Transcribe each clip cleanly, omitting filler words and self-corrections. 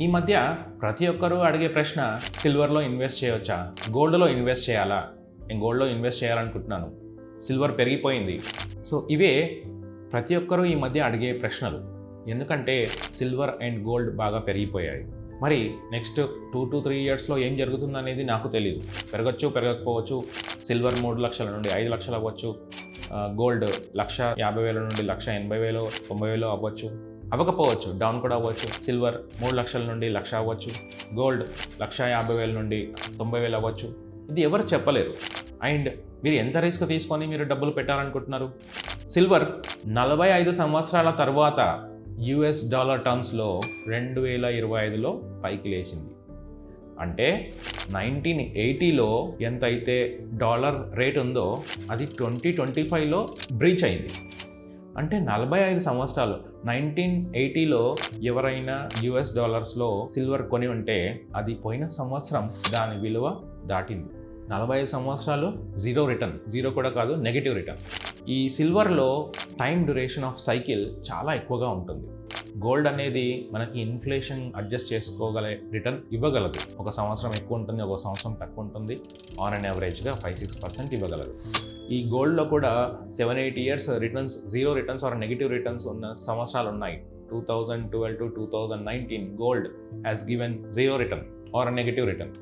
ఈ మధ్య ప్రతి ఒక్కరూ అడిగే ప్రశ్న, సిల్వర్లో ఇన్వెస్ట్ చేయవచ్చా, గోల్డ్లో ఇన్వెస్ట్ చేయాలా? నేను గోల్డ్లో ఇన్వెస్ట్ చేయాలనుకుంటున్నాను, సిల్వర్ పెరిగిపోయింది. సో ఇవే ప్రతి ఒక్కరూ ఈ మధ్య అడిగే ప్రశ్నలు. ఎందుకంటే సిల్వర్ అండ్ గోల్డ్ బాగా పెరిగిపోయాయి. మరి నెక్స్ట్ 2 to 3 ఇయర్స్లో ఏం జరుగుతుందనేది నాకు తెలియదు. పెరగచ్చు, పెరగకపోవచ్చు. సిల్వర్ 3 లక్షల నుండి 5 లక్షలు అవ్వచ్చు. గోల్డ్ 1,50,000 నుండి 1,80,000, 90,000 అవ్వచ్చు. అవ్వకపోవచ్చు, డౌన్ కూడా అవ్వచ్చు. సిల్వర్ 3 లక్షల నుండి 1,00,000 అవ్వచ్చు. గోల్డ్ 1,50,000 నుండి 90,000 అవ్వచ్చు. ఇది ఎవరు చెప్పలేరు. అండ్ మీరు ఎంత రిస్క్ తీసుకొని మీరు డబ్బులు పెట్టాలనుకుంటున్నారు? సిల్వర్ 45 సంవత్సరాల తర్వాత US డాలర్ టర్మ్స్లో 2025లో పైకి లేచింది. అంటే 1980లో ఎంత అయితే డాలర్ రేట్ ఉందో అది 2025లో బ్రీచ్ అయింది. అంటే 45 సంవత్సరాలు. 1980లో ఎవరైనా US డాలర్స్లో సిల్వర్ కొని ఉంటే అది పోయిన సంవత్సరం దాని విలువ దాటింది. 45 సంవత్సరాలు జీరో రిటర్న్, జీరో కూడా కాదు, నెగిటివ్ రిటర్న్. ఈ సిల్వర్లో టైం డ్యూరేషన్ ఆఫ్ సైకిల్ చాలా ఎక్కువగా ఉంటుంది. గోల్డ్ అనేది మనకి ఇన్ఫ్లేషన్ అడ్జస్ట్ చేసుకోగల రిటర్న్ ఇవ్వగలదు. ఒక సంవత్సరం ఎక్కువ ఉంటుంది, ఒక సంవత్సరం తక్కువ ఉంటుంది. ఆన్ అండ్ యావరేజ్గా 5-6% ఇవ్వగలదు. ఈ గోల్డ్లో కూడా 7-8 years returns, zero returns or negative returns ఉన్న సంవత్సరాలు ఉన్నాయి. 2012 to 2019 gold has given zero return or negative return.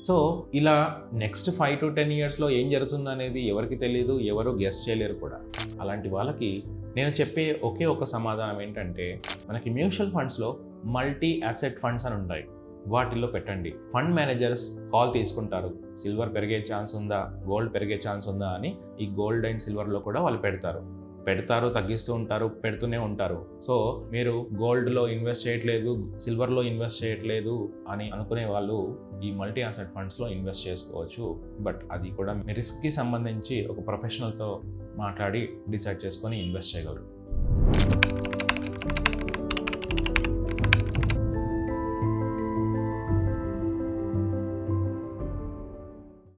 So ఇలా నెక్స్ట్ 5 to 10 ఇయర్స్లో ఏం జరుగుతుంది అనేది ఎవరికి తెలియదు, ఎవరు గెస్ చేయలేరు కూడా. అలాంటి వాళ్ళకి నేను చెప్పే ఒకే ఒక సమాధానం ఏంటంటే, మనకి మ్యూచువల్ ఫండ్స్లో మల్టీ అసెట్ ఫండ్స్ అని ఉంటాయి. వాటిల్లో పెట్టండి. ఫండ్ మేనేజర్స్ కాల్ తీసుకుంటారు, సిల్వర్ పెరిగే ఛాన్స్ ఉందా, గోల్డ్ పెరిగే ఛాన్స్ ఉందా అని. ఈ గోల్డ్ అండ్ సిల్వర్లో కూడా వాళ్ళు పెడతారు, తగ్గిస్తూ ఉంటారు, పెడుతూనే ఉంటారు. సో మీరు గోల్డ్లో ఇన్వెస్ట్ చేయట్లేదు, సిల్వర్లో ఇన్వెస్ట్ చేయట్లేదు అని అనుకునే వాళ్ళు ఈ మల్టీ అసెట్ ఫండ్స్లో ఇన్వెస్ట్ చేసుకోవచ్చు. బట్ అది కూడా మీ రిస్క్కి సంబంధించి ఒక ప్రొఫెషనల్తో మాట్లాడి డిసైడ్ చేసుకొని ఇన్వెస్ట్ చేయగలరు.